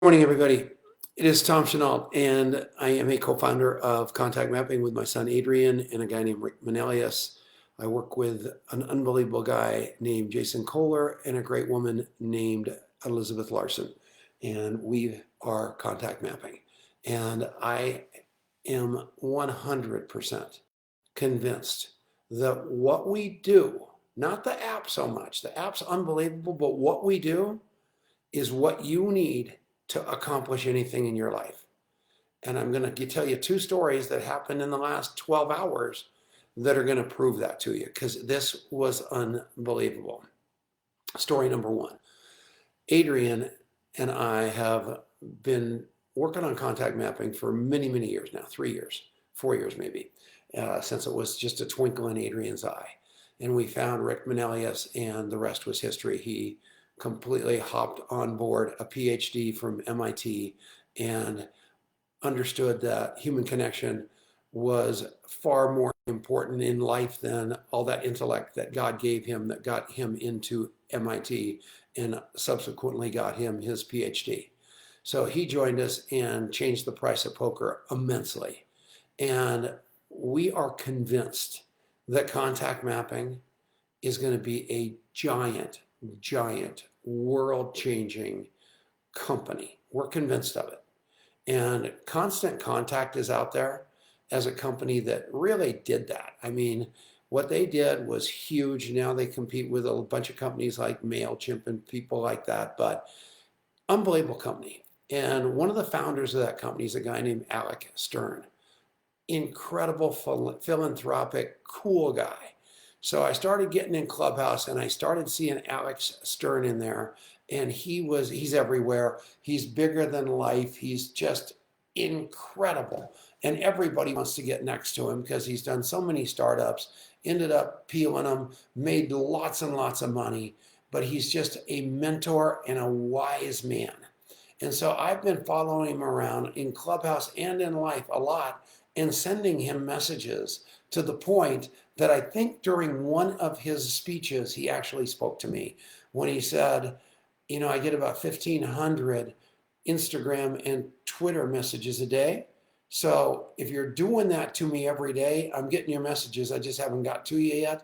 Morning, everybody. It is Tom Chanault, and I am a co-founder of Contact Mapping with my son Adrian and a guy named Rick Manelius. I work with an unbelievable guy named Jason Kohler and a great woman named Elizabeth Larson, and we are Contact Mapping. And I am 100% convinced that what we do, not the app so much, the app's unbelievable, but what we do is what you need to accomplish anything in your life. And I'm going to tell you two stories that happened in the last 12 hours that are going to prove that to you, because this was unbelievable. Story number one. Adrian and I have been working on contact mapping for many, many years now, 3 years, 4 years maybe, since it was just a twinkle in Adrian's eye. And we found Rick Manelius, and the rest was history. He completely hopped on board, a PhD from MIT, and understood that human connection was far more important in life than all that intellect that God gave him that got him into MIT and subsequently got him his PhD. So he joined us and changed the price of poker immensely. And we are convinced that contact mapping is going to be a giant, giant, world-changing company. We're convinced of it. And Constant Contact is out there as a company that really did that. I mean, what they did was huge. Now they compete with a bunch of companies like MailChimp and people like that, but unbelievable company. And one of the founders of that company is a guy named Alec Stern. Incredible philanthropic, cool guy. So I started getting in Clubhouse and I started seeing Alex Stern in there, and he's everywhere. He's bigger than life. He's just incredible. And everybody wants to get next to him because he's done so many startups, ended up peeling them, made lots and lots of money, but he's just a mentor and a wise man. And so I've been following him around in Clubhouse and in life a lot and sending him messages to the point that I think during one of his speeches, he actually spoke to me when he said, you know, I get about 1,500 Instagram and Twitter messages a day. So if you're doing that to me every day, I'm getting your messages. I just haven't got to you yet.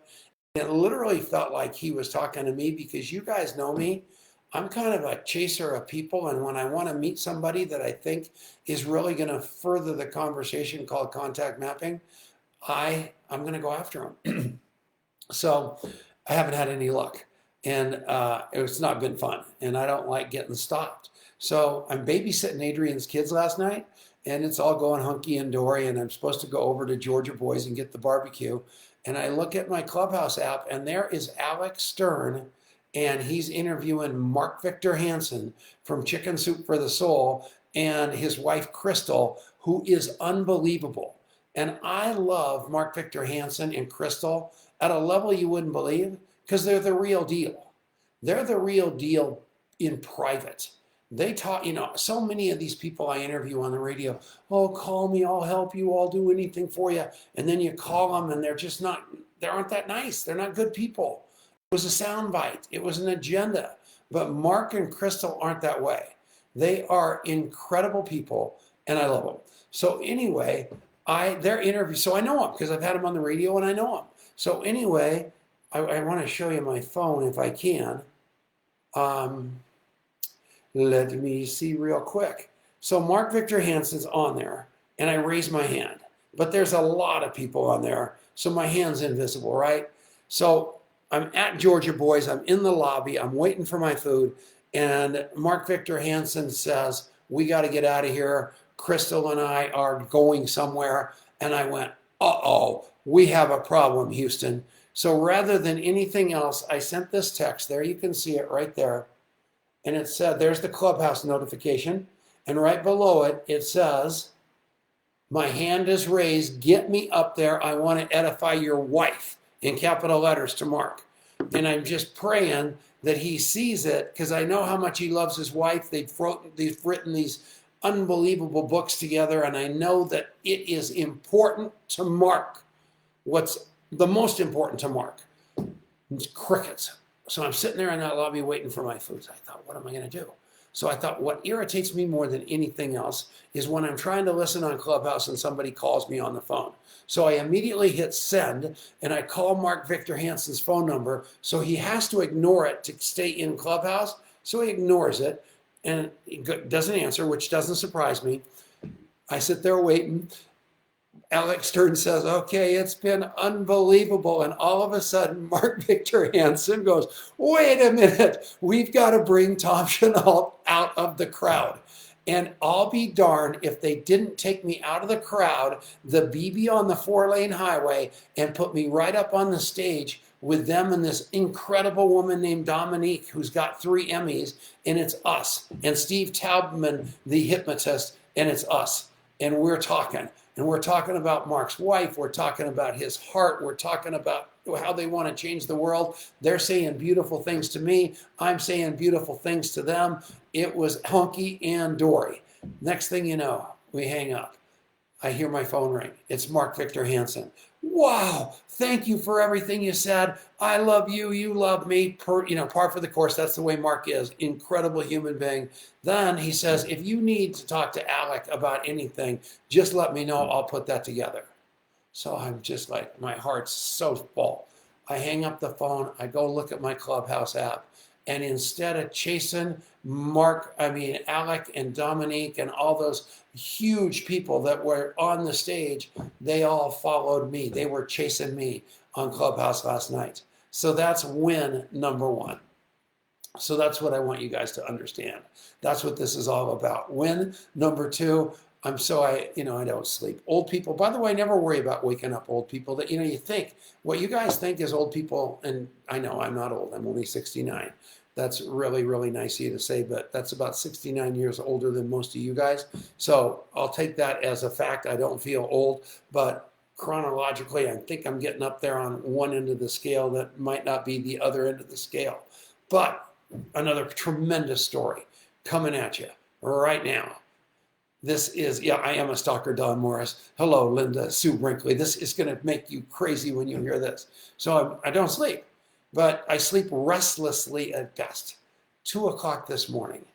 And it literally felt like he was talking to me, because you guys know me. I'm kind of a chaser of people, and when I want to meet somebody that I think is really going to further the conversation called contact mapping, I'm going to go after them. So I haven't had any luck, and it's not been fun, and I don't like getting stopped. So I'm babysitting Adrian's kids last night, and it's all going hunky and dory, and I'm supposed to go over to Georgia Boys and get the barbecue. And I look at my Clubhouse app, and there is Alex Stern, and he's interviewing Mark Victor Hansen from Chicken Soup for the Soul and his wife Crystal, who is unbelievable. And I love Mark Victor Hansen and Crystal at a level you wouldn't believe, because they're the real deal. They're the real deal in private. They talk, you know, so many of these people I interview on the radio, oh, call me, I'll help you, I'll do anything for you. And then you call them and they're just not, they aren't that nice. They're not good people. It was a soundbite. It was an agenda. But Mark and Crystal aren't that way. They are incredible people, and I love them. So anyway, their interview. So I know them because I've had them on the radio, and I know them. So anyway, I want to show you my phone if I can. Let me see real quick. So Mark Victor Hansen's on there, and I raise my hand. But there's a lot of people on there, so my hand's invisible, right? So I'm at Georgia Boys. I'm in the lobby. I'm waiting for my food. And Mark Victor Hansen says, we got to get out of here. Crystal and I are going somewhere. And I went, uh-oh, we have a problem, Houston. So rather than anything else, I sent this text. There you can see it right there. And it said, there's the Clubhouse notification. And right below it, it says, my hand is raised. Get me up there. I want to edify your wife, in capital letters to Mark. And I'm just praying that he sees it, because I know how much he loves his wife. They've written these unbelievable books together, and I know that it is important to Mark. What's the most important to Mark? It's crickets. So I'm sitting there in that lobby waiting for my food. I thought, what am I going to do? So I thought what irritates me more than anything else is when I'm trying to listen on Clubhouse and somebody calls me on the phone. So I immediately hit send and I call Mark Victor Hansen's phone number. So he has to ignore it to stay in Clubhouse. So he ignores it and doesn't answer, which doesn't surprise me. I sit there waiting. Alex Stern says, okay, it's been unbelievable. And all of a sudden, Mark Victor Hansen goes, wait a minute, we've got to bring Tom Chanault out of the crowd. And I'll be darned if they didn't take me out of the crowd, the BB on the 4-lane highway, and put me right up on the stage with them and this incredible woman named Dominique, who's got 3 Emmys, and it's us. And Steve Taubman, the hypnotist, and it's us. And we're talking. And we're talking about Mark's wife. We're talking about his heart. We're talking about how they want to change the world. They're saying beautiful things to me. I'm saying beautiful things to them. It was hunky and dory. Next thing you know, we hang up. I hear my phone ring. It's Mark Victor Hansen. Wow, thank you for everything you said. I love you. You love me. Par for the course. That's the way Mark is. Incredible human being. Then he says, if you need to talk to Alec about anything, just let me know. I'll put that together. So I'm just like, my heart's so full. I hang up the phone. I go look at my Clubhouse app. And instead of chasing Alec and Dominique and all those huge people that were on the stage, they all followed me. They were chasing me on Clubhouse last night. So that's win number 1. So that's what I want you guys to understand. That's what this is all about. Win number 2. I don't sleep. Old people, by the way, never worry about waking up old people. That you think what you guys think is old people, and I know I'm not old. I'm only 69. That's really, really nice of you to say, but that's about 69 years older than most of you guys. So I'll take that as a fact. I don't feel old, but chronologically, I think I'm getting up there on one end of the scale that might not be the other end of the scale. But another tremendous story coming at you right now. This is, I am a stalker, Don Morris. Hello, Linda, Sue Brinkley. This is going to make you crazy when you hear this. So I don't sleep, but I sleep restlessly at best. 2 o'clock this morning,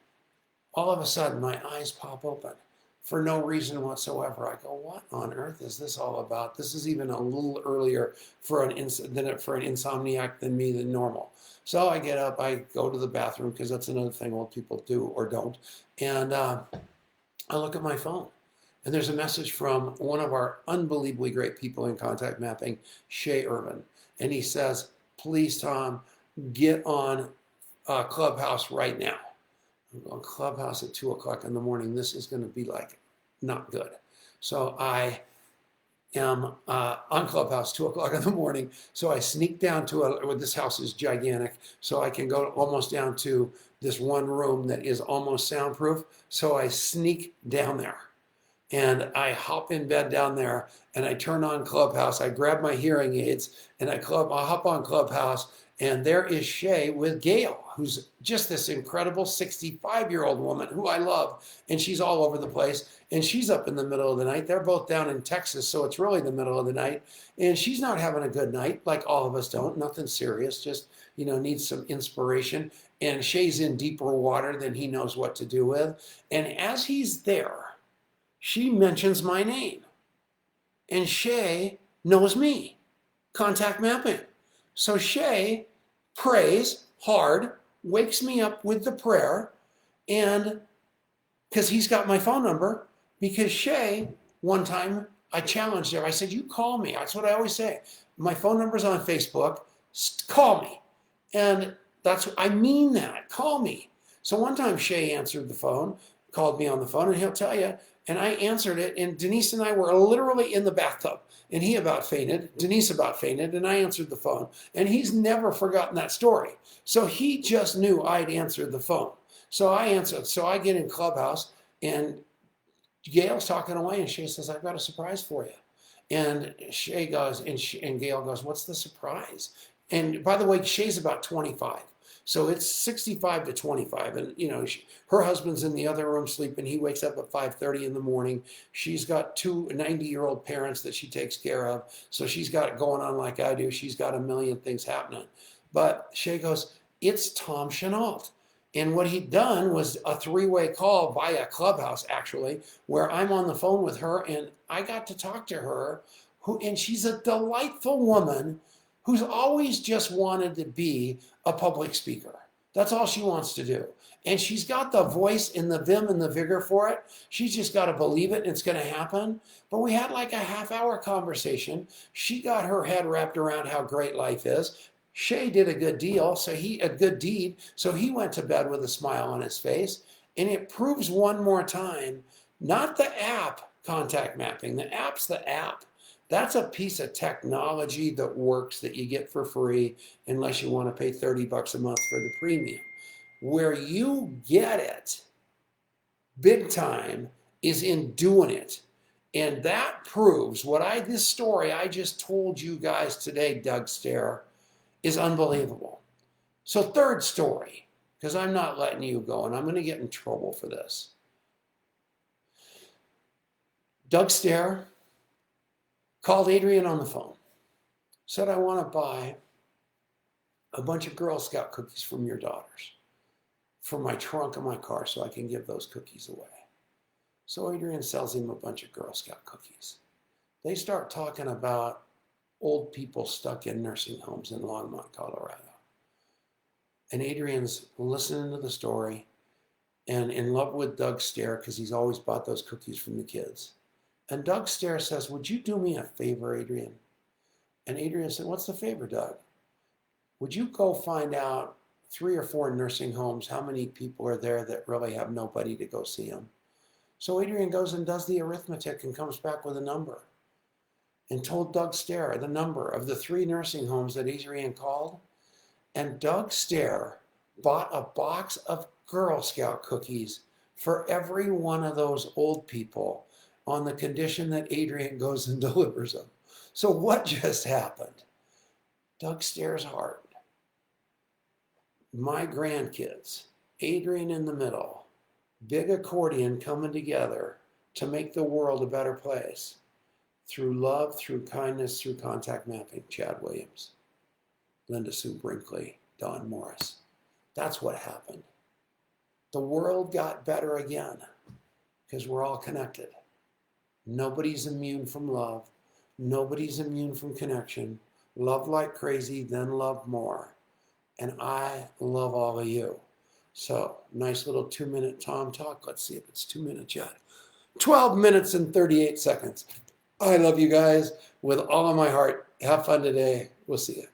all of a sudden my eyes pop open for no reason whatsoever. I go, what on earth is this all about? This is even a little earlier for an insomniac than me than normal. So I get up, I go to the bathroom because that's another thing old people do or don't. And I look at my phone, and there's a message from one of our unbelievably great people in contact mapping, Shay Irvin. And he says, please, Tom, get on Clubhouse right now. I'm on Clubhouse at 2 o'clock in the morning. This is going to be like not good. So I am on Clubhouse 2 o'clock in the morning. So I sneak down to this house is gigantic. So I can go almost down to this one room that is almost soundproof. So I sneak down there and I hop in bed down there and I turn on Clubhouse. I grab my hearing aids and I hop on Clubhouse, and there is Shay with Gail, who's just this incredible 65-year-old woman who I love, and she's all over the place, and she's up in the middle of the night. They're both down in Texas, so it's really the middle of the night, and she's not having a good night like all of us don't, nothing serious, just needs some inspiration. And Shay's in deeper water than he knows what to do with. And as he's there, she mentions my name. And Shay knows me. Contact mapping. So Shay prays hard, wakes me up with the prayer, and because he's got my phone number, because Shay, one time, I challenged her. I said, you call me. That's what I always say. My phone number's on Facebook. Call me. And I mean that. Call me. So one time Shay answered the phone, called me on the phone, and he'll tell you, and I answered it, and Denise and I were literally in the bathtub, and he about fainted, Denise about fainted, and I answered the phone. And he's never forgotten that story. So he just knew I'd answered the phone. So I answered. So I get in Clubhouse, and Gail's talking away, and Shay says, I've got a surprise for you. And Shay goes, and Gail goes, what's the surprise? And by the way, Shay's about 25. So it's 65 to 25. And, her husband's in the other room sleeping. He wakes up at 5:30 in the morning. She's got 2 90-year-old parents that she takes care of. So she's got it going on like I do. She's got a million things happening. But Shay goes, it's Tom Chanault. And what he'd done was a three-way call via Clubhouse, actually, where I'm on the phone with her and I got to talk to her. And she's a delightful woman who's always just wanted to be a public speaker. That's all she wants to do. And she's got the voice and the vim and the vigor for it. She's just got to believe it and it's going to happen. But we had like a half-hour conversation. She got her head wrapped around how great life is. Shay did a good deal, a good deed, so he went to bed with a smile on his face. And it proves one more time, not the app contact mapping. The app's the app. That's a piece of technology that works that you get for free unless you want to pay $30 a month for the premium. Where you get it big time is in doing it. And that proves this story I just told you guys today, Doug Stair, is unbelievable. So third story, because I'm not letting you go and I'm going to get in trouble for this. Doug Stair called Adrian on the phone, said, I want to buy a bunch of Girl Scout cookies from your daughters for my trunk of my car so I can give those cookies away. So Adrian sells him a bunch of Girl Scout cookies. They start talking about old people stuck in nursing homes in Longmont, Colorado. And Adrian's listening to the story and in love with Doug Stair because he's always bought those cookies from the kids. And Doug Stair says, would you do me a favor, Adrian? And Adrian said, what's the favor, Doug? Would you go find out 3 or 4 nursing homes, how many people are there that really have nobody to go see them? So Adrian goes and does the arithmetic and comes back with a number and told Doug Stair the number of the 3 nursing homes that Adrian called. And Doug Stair bought a box of Girl Scout cookies for every one of those old people on the condition that Adrian goes and delivers them. So what just happened? Doug Stair's heart, my grandkids, Adrian in the middle, big accordion coming together to make the world a better place. Through love, through kindness, through contact mapping. Chad Williams, Linda Sue Brinkley, Don Morris. That's what happened. The world got better again because we're all connected. Nobody's immune from love. Nobody's immune from connection. Love like crazy, then love more. And I love all of you. So, nice little 2-minute Tom talk. Let's see if it's 2 minutes yet. 12 minutes and 38 seconds. I love you guys with all of my heart. Have fun today. We'll see you.